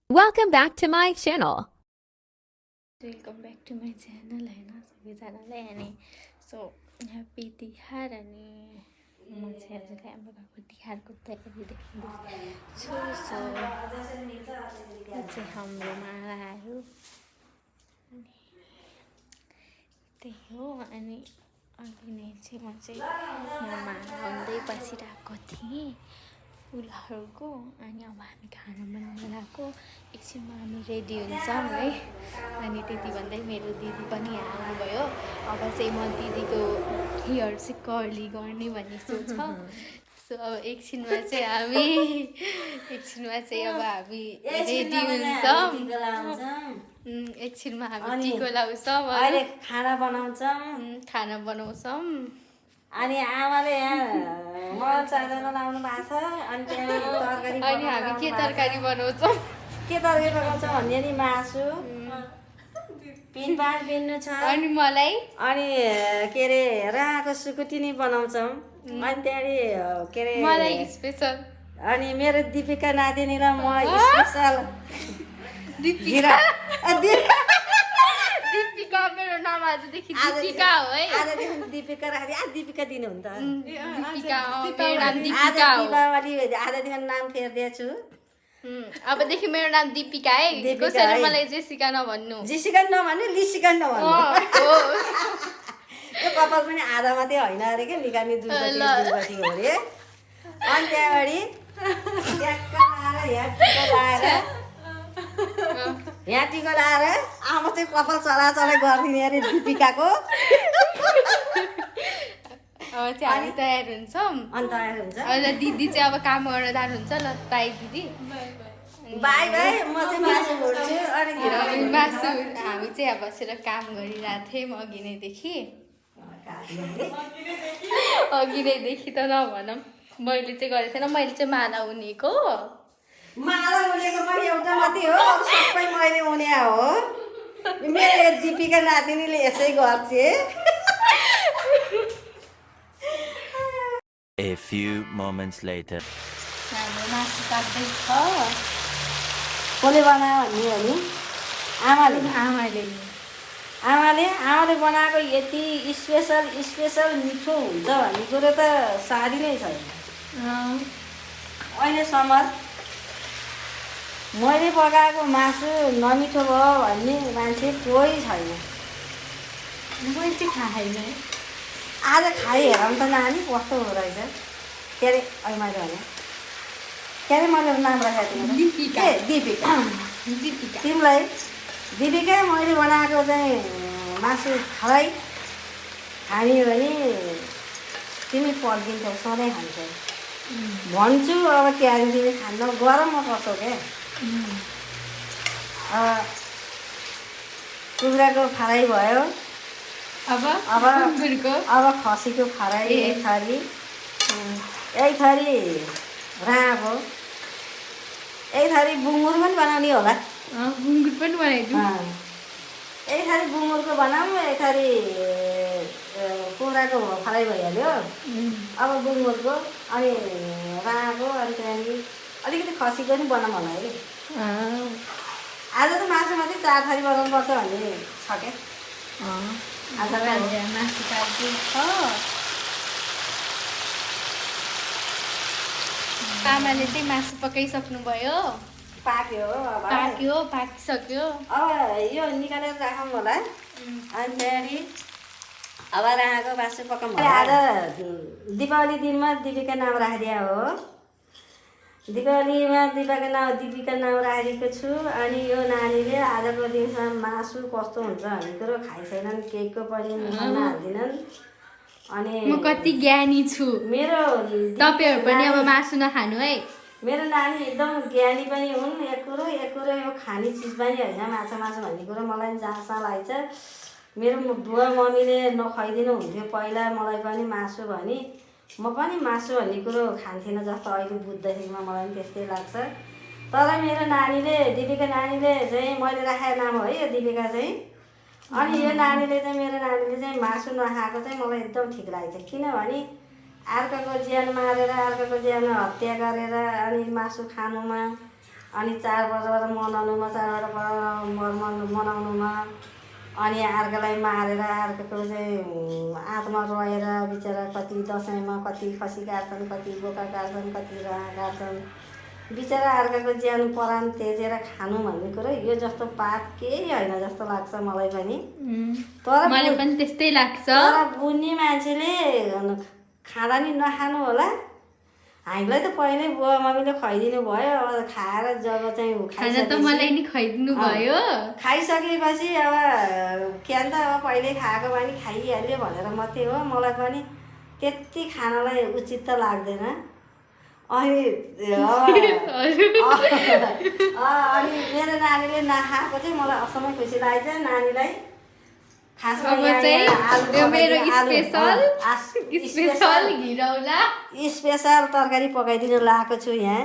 Welcome back to my channel. Welcome back to my channel हैन सबैजनालाई अनि so happy Tihar अनि म चाहिँ हजुरलाई हाम्रो घरको तिहारको तयारी देखाउँदैछु सो यो चाहिँ हाम्रो मालाहरू अनि त्यही हो अनि अघि नै चाहिँ म चाहिँ यहाँ माला आउँदै बसिरहेको थिएँ फुलहरूको अनि अब हामी खाना बनाउन लागेको एकछिनमा हामी रेडी हुन्छौँ है अनि त्यति भन्दै मेरो दिदी पनि यहाँ आउनुभयो अब चाहिँ म दिदीको हेयर चाहिँ कर्ली गर्ने भन्ने सोच छ सो अब एकछिनमा चाहिँ अब हामी रेडी हुन्छौँ एकछिनमा हामी टिको लाउँछौँ अहिले खाना बनाउँछौँ अनि आमाले यहाँ मल चादर लाउनु भएको छ अनि त्यहाँ तरकारी अनि हामी के तरकारी बनाउँछौँ पकाउँछौँ भन्ने नि मासु पिनपान पिन्नु छ अनि मलाई अनि के अरे राको सुकुटी नि बनाउँछौँ अनि त्यहाँदेखि के अरे मलाई स्पेसल अनि मेरो दिपिका नातिनी र म स्पेसल दिपिका मेरो नाम आजदेखि दिपिका हो है आजदेखि दिपिका राख्दै दिपिका दिनु हुन्छ दिपिका मेरो नाम आज दिपिका हो दीपावली आजदेखि नाम फेर्दैछु अबदेखि मेरो नाम दिपिका है कसैले मलाई जेसिका नभन्नु जेसिका नभन्नु लिसिका नभन्नु यो कपाल पनि आधा मात्रै होइन अरे क्या निकाल्ने दुईपट्टि हो अरे अनि त्यहाँबाट यहाँ टिको लाएर आमा चाहिँ कपाल चलाचलाइ गरिदिने अरे दिपिकाको अब चाहिँ हामी तयार हुन्छौँ अनि तयार हुन्छ अहिले दिदी चाहिँ अब काम गर्न जानुहुन्छ ल बाई दिदी बाई बाई म चाहिँ मासु भुट्छु अनि मासु हामी चाहिँ अब बसेर काम गरिरहेको थियौँ अघि नैदेखि त नभनौँ मैले चाहिँ गरेको थिएन मैले चाहिँ माला उनेको माला उनेको पनि एउटा मात्रै हो सबै मैले उने हो मेरो दिपिका नातिनीले यसै गर्छ A few moments later. हाम्रो मासु पाक्दैछ कसले बनायो भन्ने हो नि आमाले बनाएको यति स्पेसल मिठो हुन्छ भन्ने कुरो त सारी नै छैन अहिलेसम्म मैले पकाएको मासु नमिठो भयो भन्ने मान्छे कोही छैन मैले चाहिँ खाएन आज खाइ हेरौँ त नानी कस्तो हुँदो रहेछ के अरे अहिले मैले भने के अरे मैले नाम राखेको थिएँ दिपिका तिमीलाई दिपिका मैले बनाएको चाहिँ मासु खाने भने तिमी पर्खिन्छौ सधैँ खान्छौ भन्छु अब त्यहाँ तिमी खान्न गरममा पर्छौ क्या कुखुराको फ्राई भयो अब खसीको फ्राई एक थरी राँको एक थरी बुङ्गुर पनि बनाउने होला बुङ्गुर पनि बनाइदिउँ एक थरी बुङ्गुरको बनाऊँ एक थरी कुखुराको फ्राई भइहाल्यो अब बुङ्गुरको अनि राँको अनि त्यहाँदेखि अलिकति खसीको पनि बनाऊँ होला है आज त मासु मात्रै 4 थरी बनाउनु पर्छ भन्ने छ क्या आज मासु पाक्दैछ आमाले चाहिँ मासु पकाइसक्नुभयो पाकिसक्यो अब यो निकालेर राखौँ होला अनि त्यहाँदेखि अब राँको मासु पकाउँ आज दीपावली दिनमा दिपिका नाम राखिदिया हो दीपावलीमा दिपिका नाम राखेको छु अनि यो नानीले आजको दिनसम्म मासु कस्तो हुन्छ भन्ने कुरो खाइसकेनन् केकको पनि मुखमा हाल्दिनन् अनि म कति ज्ञानी छु मेरो तपाईँहरू पनि अब मासु नखानु है मेरो नानी एकदम ज्ञानी पनि हुन् एक कुरो यो खाने चिज पनि होइन माछा भन्ने कुरो मलाई जाँच लाग्छ मेरो बुवा मम्मीले नखुवाइदिनु हुन्थ्यो पहिला मलाई पनि मासु भने म पनि मासु भन्ने कुरो खान्थिनँ जस्तो अहिले बुझ्दाखेरिमा मलाई पनि त्यस्तै लाग्छ तर मेरो नानीले दिपिका नानीले चाहिँ मैले राखेको नाम हो है यो दिपिका चाहिँ अनि यो नानीले चाहिँ मेरो नानीले चाहिँ मासु नखाएको चाहिँ मलाई एकदम ठिक लागेको छ किनभने अर्काको ज्यान मारेर अर्काको ज्यान हत्या गरेर अनि मासु खानुमा अनि चाडपर्वबाट मनाउनुमा मनाउनुमा अनि अर्कालाई मारेर अर्काको चाहिँ आत्मा रोएर बिचरा कति दसैँमा कति खसी काट्छन्, कति बोका काट्छन्, कति राँगा काट्छन्, बिचरा अर्काको ज्यान परान तेजेर खानु भन्ने कुरो यो जस्तो पाप केही होइन जस्तो लाग्छ मलाई पनि। मलाई पनि त्यस्तै लाग्छ। तर बुझ्ने मान्छेले खाँदा नि नखानु होला। हामीलाई त पहिल्यै बुवा मम्मीले खुवाइदिनु भयो, अब खाएर जब चाहिँ खाना त मलाई नि खुवाइदिनु भयो। खाइसकेपछि अब के अन्त अब पहिल्यै खाएको बानी खाइहाल्यो भनेर मात्रै हो। मलाई पनि त्यति खानलाई उचित त लाग्दैन। अनि मेरो नानीले नखाएको चाहिँ मलाई असाध्यै खुसी लागेछ। नानीलाई खासमा स्पेसल तरकारी पकाइदिनु लगाएको छु। यहाँ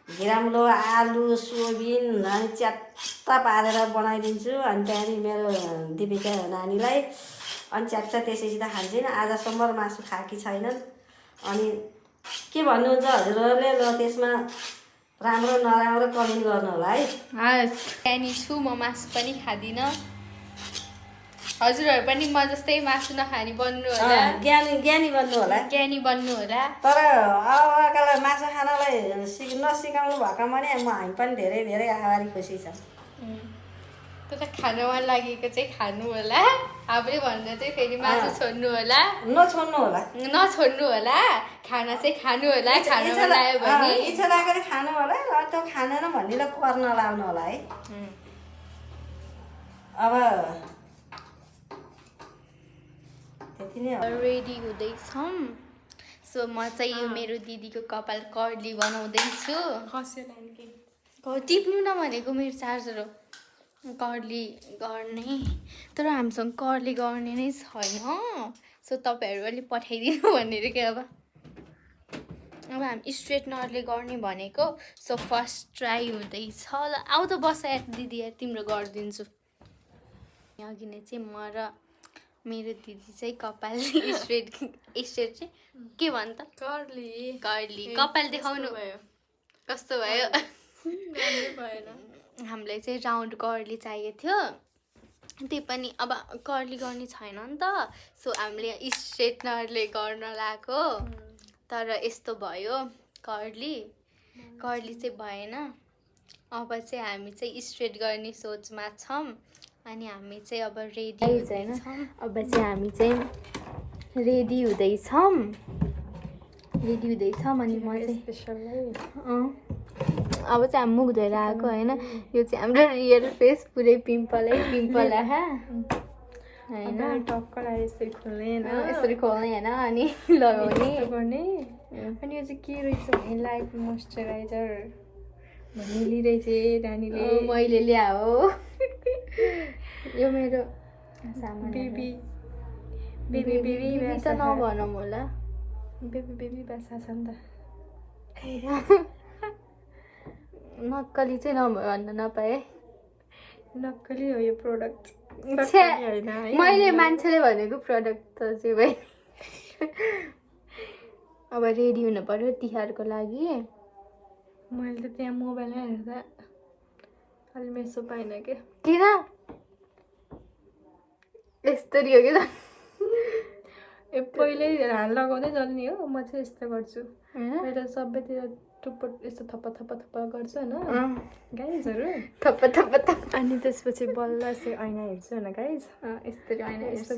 घिरामुलो आलु सोयाबिन अनि च्याप्टा पारेर बनाइदिन्छु। अनि त्यहाँदेखि मेरो दिपिका नानीलाई अनि च्याप्टा त्यसैसित खान्छन्। आजसम्म मासु खाएकी छैनन्। अनि के भन्नुहुन्छ हजुरहरूले? ल त्यसमा राम्रो नराम्रो कमेन्ट गर्नु होला है। हस्, ज्ञानी छु म, मासु पनि खाँदिनँ। हजुरहरू पनि म जस्तै मासु नखाने बन्नु होला, ज्ञानी बन्नु होला, ज्ञानी बन्नु होला। तर अर्कालाई मासु खानलाई नसिकाउनु भएको भने हामी पनि धेरै धेरै आभारी खुसी छ। तर खानु मन लागेको चाहिँ खानु होला, आफूले भन्दा चाहिँ फेरि मासु छोड्नु होला, नछोड्नु होला, नछोड्नु होला। खाना चाहिँ खानु होला, खानु मन लाग्यो भने इच्छा लागेर खानु होला। र त्यो खानेन भन्नेलाई कर नलाउनु होला है। अब त्यति नै हो। रेडी हुँदैछौँ। सो म चाहिँ यो मेरो दिदीको कपाल कर्ली बनाउँदैछु। टिप्नु नभनेको मेरो चार्जर हो। कर्ली गर्ने, तर हामीसँग कर्ली गर्ने नै छैन। सो तपाईँहरू अलिक पठाइदिनु भनेर के अब हामी स्ट्रेटनरले गर्ने भनेको। सो फर्स्ट ट्राई हुँदैछ। ल आऊ त बस यार दिदी, यार तिम्रो गरिदिन्छु। अघि नै चाहिँ म र मेरो दिदी चाहिँ कपाल स्ट्रेट चाहिँ के भन्छ त, कर्ली कपाल देखाउनु भयो। कस्तो भयो? हामीलाई चाहिँ राउन्ड कर्ली चाहिएको थियो। त्यही पनि अब कर्ली गर्ने छैन नि त। सो हामीले स्ट्रेटनरले गर्न लगाएको, तर यस्तो भयो। कर्ली चाहिँ भएन। अब चाहिँ हामी चाहिँ स्ट्रेट गर्ने सोचमा छौँ। अनि हामी चाहिँ अब रेडी हुँदैछौँ। अब चाहिँ हामी चाहिँ रेडी हुँदैछौँ। अनि म चाहिँ अब चाहिँ हामी मुख धोएर आएको होइन। यो चाहिँ हाम्रो रियल फेस पुरै पिम्पल आहा होइन। यसरी खोल्ने होइन अनि लगाउने गर्ने। अनि यो चाहिँ के रहेछ भने लाइट मोइस्चराइजर भन्ने लिइरहेछ नानीले। मैले ल्याऊ। यो मेरो बेबी त नभनौँ होला। बेबी बासा छ नि त। नक्कली चाहिँ भन्न नपाए। नक्कली हो यो प्रोडक्ट। मैले मान्छेले भनेको प्रोडक्ट त चाहिँ भाइ। अब रेडी हुनु पर्यो तिहारको लागि। मैले त त्यहाँ मोबाइल हेर्दा अलि मेसो पाइनँ के। किन यस्तरी हो कि त? पहिल्यै लगाउँदै जल्ने हो। म चाहिँ यस्तो गर्छु, मेरो सबैतिर टुप्पो यस्तो थप्पा गर्छु होइन गाइजहरू। थप्पा अनि त्यसपछि बल्ल यस्तो ऐना हेर्छु होइन गाइज। यस्तरी ऐना हेर्छु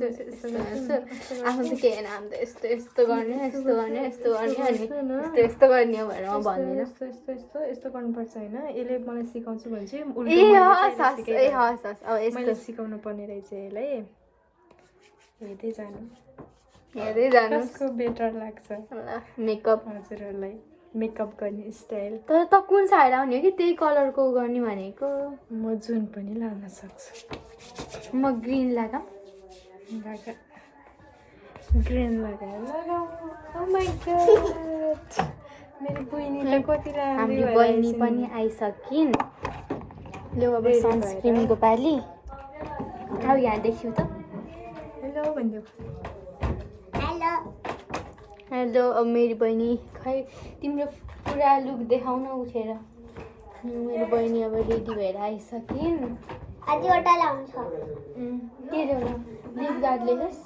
आफ्नो त के होइन, हामी त यस्तो गर्ने अनि यस्तो गर्ने हो भनेर म भन्दिनँ। यस्तो गर्नुपर्छ होइन। यसले मलाई सिकाउँछु भने चाहिँ मैले सिकाउनु पर्ने रहेछ यसलाई। हेर्दै जानु कसको बेटर लाग्छ मेकअप हजुरहरूलाई। मेकअप गर्ने स्टाइल तर त कुन साइड आउने हो कि त्यही कलरको गर्ने भनेको। म जुन पनि लगाउन सक्छु। म ग्रिन लगाऊ। ग्रिन लगाऊ। ओ माय गॉड, मेरो बहिनीले कति राम्रो। हाम्रो बहिनी पनि आइसकिन्। लो अब सनस्क्रिनको पाली। आऊ यहाँ देखियो त। हेलो भन्दियो। हेलो। अब मेरो बहिनी खै तिम्रो पुरा लुक देखाउन उठेर। मेरो बहिनी अब रेडी भएर आइसकिन् आजवटा लाउँछ के ल्याउनु लिप गार्ड ल्याएस्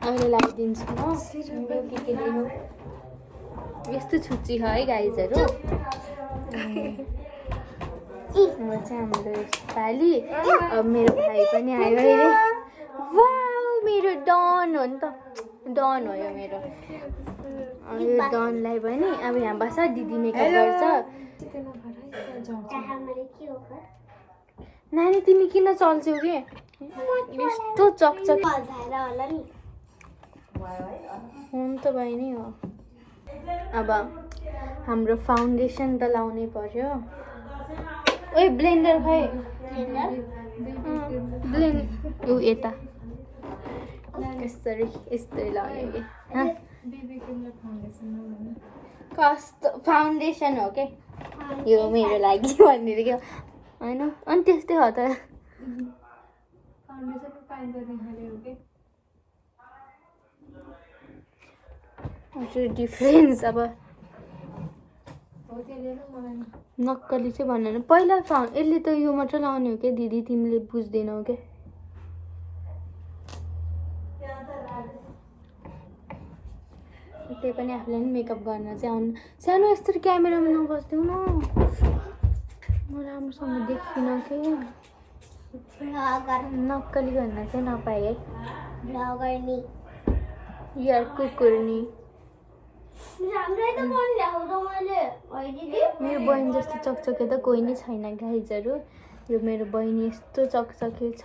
अहिले लगाइदिन्छु म के लिनु यस्तो छुच्ची छ है गाइजहरू चाहिँ हाम्रो यसपालि अब मेरो भाइ पनि आयो अहिले वाउ मेरो डन हो नि त डन हो यो मेरो यो डनलाई पनि अब यहाँ बस्छ दिदी मेकअप गर्छ नानी तिमी किन चल्छौ के यस्तो चकचक हुन त भाइ नै हो अब हाम्रो फाउन्डेसन त लाउनै पर्यो ओए ब्लेन्डर खै ब्लेन्ड ऊ यता यस्तरी लाउने कि कस्तो फाउन्डेसन हो के यो मेरो लागि भनेर क्या होइन अनि त्यस्तै हो त डिफ्रेन्स अब नक्कली चाहिँ भन्नु पहिला यसले त यो मात्र लाउने हो क्या दिदी तिमीले बुझ्दैनौ क्या त्यही पनि आफूलाई पनि मेकअप गर्न चाहिँ आउनु सानो यस्तो क्यामेरामा नबस्दिउ न म राम्रोसँग देखिनँ के नक्कली भन्न चाहिँ नपाएँ है यार कुकुर्नी मेरो बहिनी जस्तो चकचके त कोही नै छैन गाइजहरू यो मेरो बहिनी यस्तो चकचके छ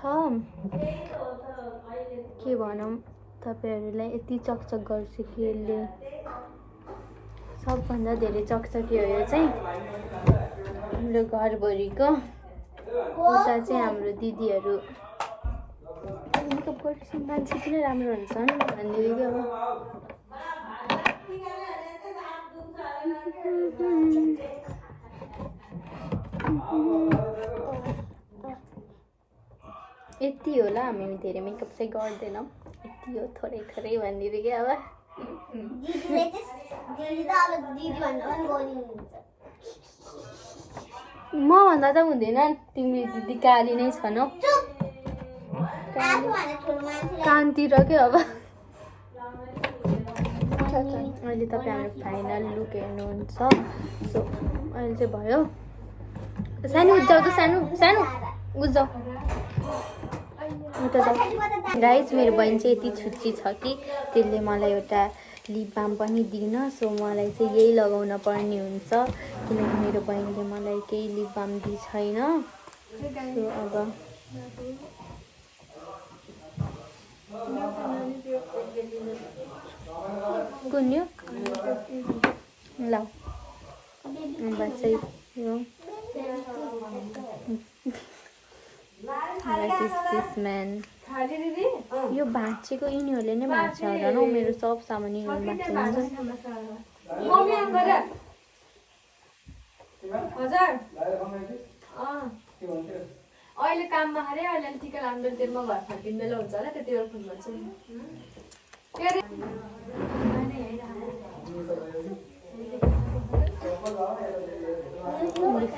के भनौँ तपाईँहरूलाई यति चकचक गर्छ कि यसले सबभन्दा धेरै चकचके हो यो चाहिँ हाम्रो घरभरिको उता चाहिँ हाम्रो दिदीहरू मेकअप गरेपछि मान्छे किन राम्रो हुन्छ भन्ने कि अब यति होला हामी धेरै मेकअप चाहिँ गर्दैनौँ यति हो थोरै थोरै भनिदिएर क्या अब म भन्दा त हुँदैन तिम्रो दिदी काली नै छन् हौ कानतिर के अब अहिले तपाईँ हाम्रो फाइनल लुक हेर्नुहुन्छ सो अहिले चाहिँ भयो सानो उज्जाउ त सानो सानो उज्जाउ गाइज मेरो बहिनी चाहिँ यति छुच्ची छ कि त्यसले मलाई एउटा लिप बाम पनि दिइन सो मलाई चाहिँ यही लगाउन पर्ने हुन्छ किनकि मेरो बहिनीले मलाई केही लिप बाम दिइ छैन सो अब कुन यो ल अब चाहिँ यो भाँचेको यिनीहरूले नै भाँच्छ होला न मेरो सब सामान यिनीहरू अहिले काममा खरे अहिले टिका लानु बेलुकीमा घर फर्किनु बेला हुन्छ होला त्यति बेला फोन गर्छु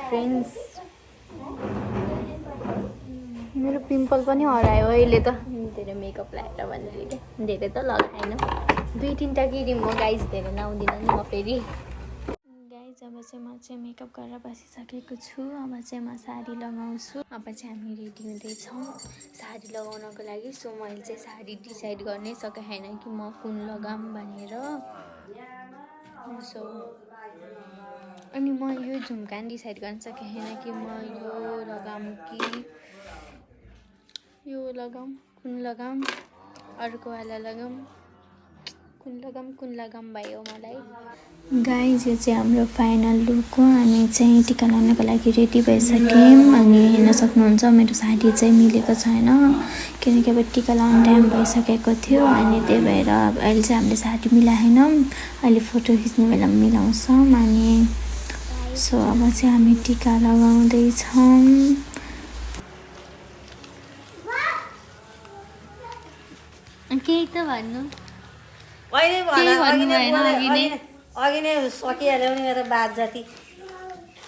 फ्रेन्ड्स मेरो पिम्पल पनि हरायो अहिले त धेरै मेकअप लगाएर भनेर क्या धेरै त लगाएन 2-3टा क्रिम हो गाइज धेरै लाउँदिनँ नि म फेरि गाइज अब चाहिँ म चाहिँ मेकअप गरेर बसिसकेको छु अब चाहिँ म साडी लगाउँछु अब चाहिँ हामी रेडी हुँदैछौँ साडी लगाउनको लागि सो मैले चाहिँ साडी डिसाइड गर्नै सकेँ छैन कि म कुन लगाऊँ भनेर सो अनि म यो झुम्का डिसाइड गर्न सकेँ छैन कि म यो लगाऊँ कि यो लगाऊँ कुन लगाऊँ अर्कोवाला लगाऊँ कुन लगाऊँ भयो मलाई गाइज यो चाहिँ हाम्रो फाइनल लुक हो हामी चाहिँ टिका लगाउनको लागि रेडी भइसक्यौँ अनि हेर्न सक्नुहुन्छ मेरो साडी चाहिँ मिलेको छैन किनकि अब टिका लगाउने टाइम भइसकेको थियो अनि त्यही भएर अब अहिले चाहिँ हामीले साडी मिलाएनौँ अहिले फोटो खिच्ने बेला मिलाउँछौँ अनि सो अब चाहिँ हामी टिका लगाउँदैछौँ केही त भन्नु केही भन्नु भएन अघि नै अघि नै सकिहाल्यो नि मेरो बात जति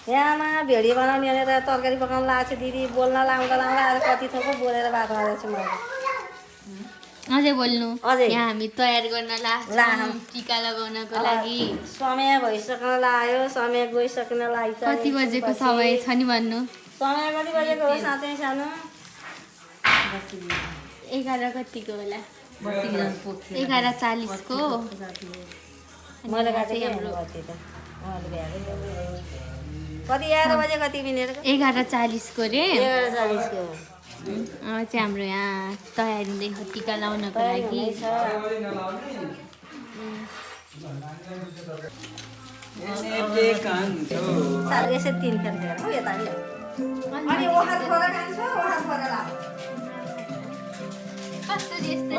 यहाँमा भेडी बनाउने भनेर तरकारी पकाउनु लगाएको छु दिदी बोल्न लाउँदा आज कति थोक बोलेर बात गरेको छु मैले अझै बोल्नु अझै। यहाँ हामी तयार गर्न लाग्छौँ टिका लगाउनको लागि समय भइसक्न लाग्यो समय गइसक्न लाग्छ कति बजेको समय छ नि भन्नु समय कति बजेको हो साँच्चै सानो 11 कतिको होला 11:40 को मैले हाम्रो कति 11 बजे कति मिनेटको 11:40 को रे 11:40 को अब चाहिँ हाम्रो यहाँ तयारी हुँदैछ टिका लाउनको लागि साह्रै यसै 3 खेर खेर हो यता अनि ओखर छोरा खान्छ ओखर छोरा लाऊ कसरी यस्तो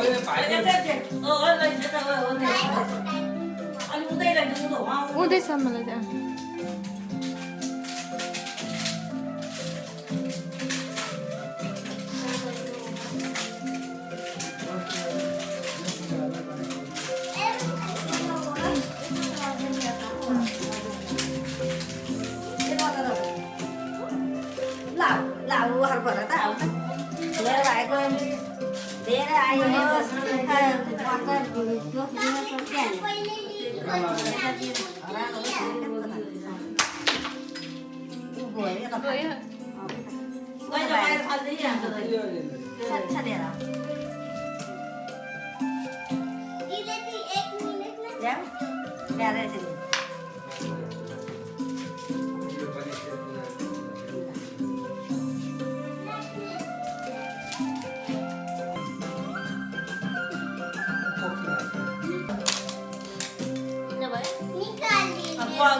हुँदैछ मलाई त मेरो भाइको धेरै आयो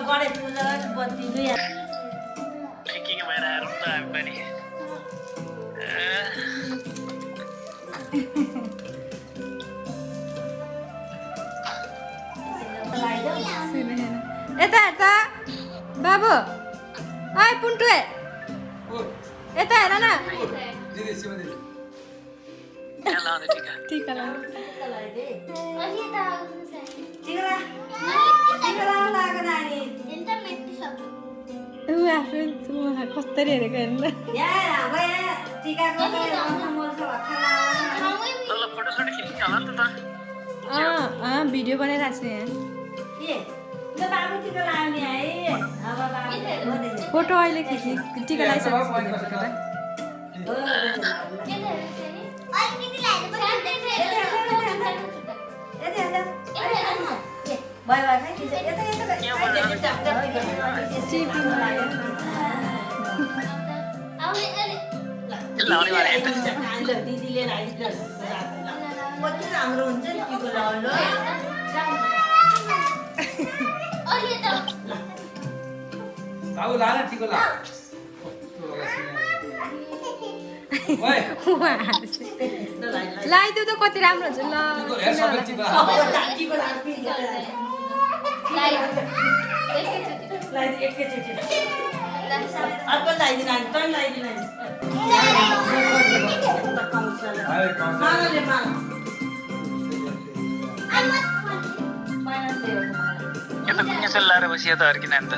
गणेश पूजा बत्ती दुई यता यता बाबु आइ पुन्टु यता हेर न टिका लाउनु कस्तरी हेरेको हेर्नु भिडियो बनाइरहेको छु यहाँ फोटो अहिले खिची टिका दिदीले कति राम्रो हुन्छ नि टिको लाउनु लगाइदिउ त कति राम्रो हुन्छ लाएर बसिया त अर्किन अन्त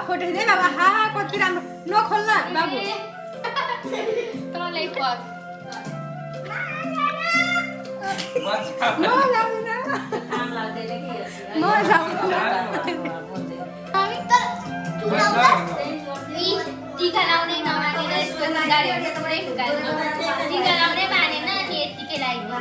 फोटो खिच्दै बाबा हा कति राम्रो नखोल्न बाबु तँलाई टिका लाउनै नमानेर यसको गाडीहरू पुरै फुकाल्नु टिका लाउनै मानेन अनि यत्तिकै लाग्यो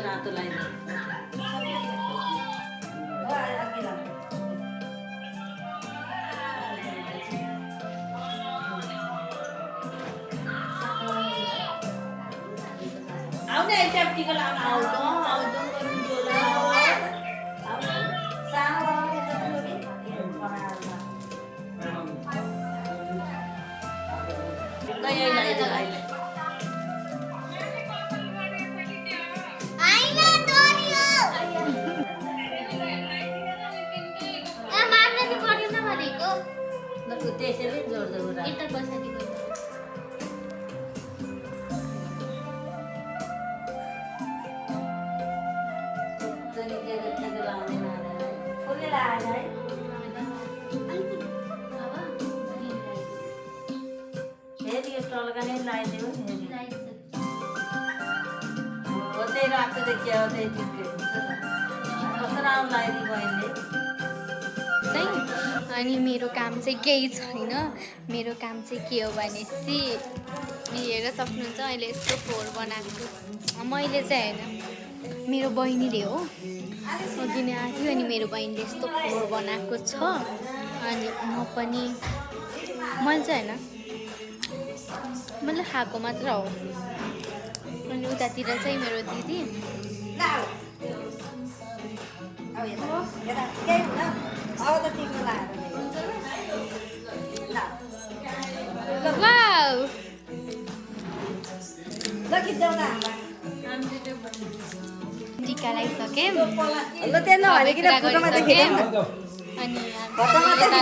रातो लाइन त्यसैले जोड्दै कुरा यता पछाडि गयो फेरि यो टल्का नै लगाइदियो हो त्यही रातो देखियो त्यही ठिकै हुन्छ कस्तो राम्रो लगाइदियो बहिनीले चाहिँ अनि मेरो काम चाहिँ केही छैन मेरो काम चाहिँ के हो भनेपछि हेरेर सक्नुहुन्छ अहिले यस्तो फोहोर बनाएको मैले चाहिँ होइन मेरो बहिनीले हो अघि नै आएको थियो अनि मेरो बहिनीले यस्तो फोहोर बनाएको छ अनि म पनि मैले चाहिँ होइन मैले खाएको मात्र हो अनि उतातिर चाहिँ मेरो दिदी वाउ टिका लगाइसक्यौँ अनि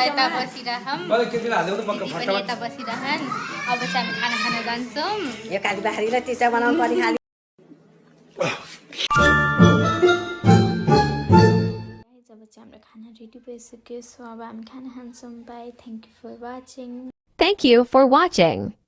यता बसिरहौँ पनि यता बसिरहन् अब चाहिँ हामी खाना खान जान्छौँ यो काली बारीलाई टिचा बनाउनु पर्ने खाली जब चाहिँ हाम्रो खाना रेडी भइसक्यो सो अब हामी खाना खान्छौँ bye thank you for watching Thank you for watching.